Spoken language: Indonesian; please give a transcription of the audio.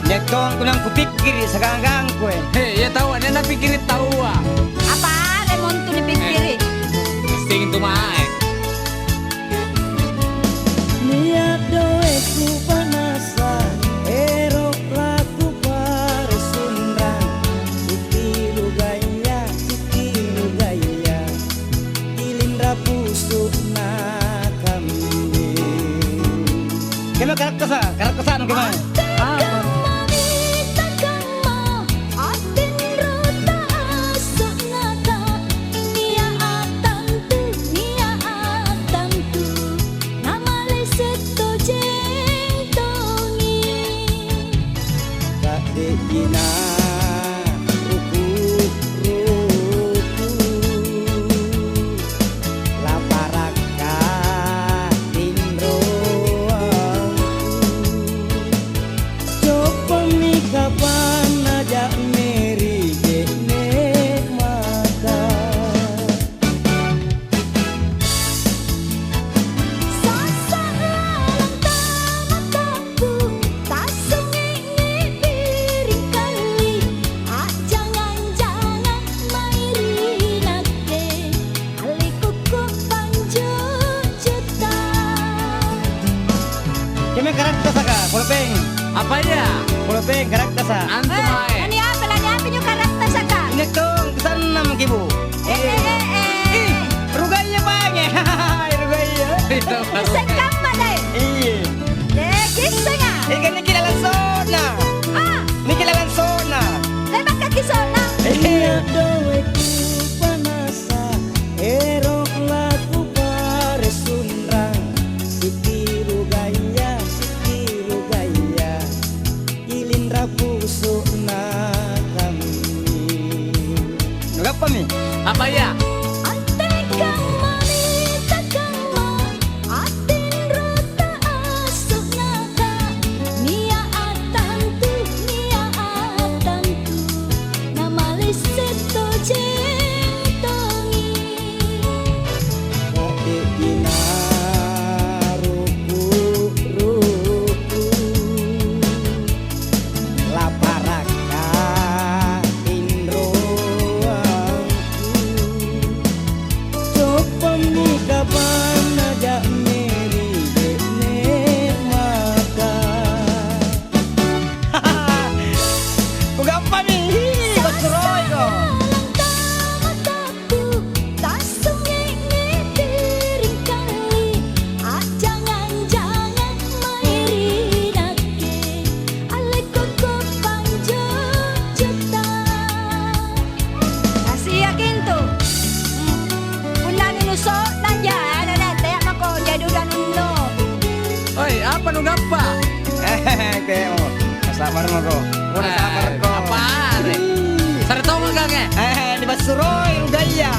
Nyetong kunang kupikir sekarang kue. Hei, ya tahu ada pikir tahu ah. Apa lemon tuh dipikiri? Sing itu mah. Niat doeku panasan, erok laku paresundrang. Citilu gaya, dilindra pusuk na kami. Gimana karakteran gimana? Gimana karakter saka? Polopeng. Apa ya? Polopeng karakter sa. Antum ae. Ani apa nyo karakter saka? Nyetong kesana mengkibu. Ruganya banyak. Ruganya. Sekam badai. Iya. Kisah nga. Ikan ni kilalan sona. Ni kilalan sona. Lemak kaki sona. Niat doeku panasan, erok laku paresundrang. Sitilu gaya, dilindra pusuk na kami. Apa mi? Apa ya? Apa nu gapa? Kayak oh, sabar mo ko. Muna sabar ko. Apa? Sare tau enggak nge? Di Basuroy, Rugaya.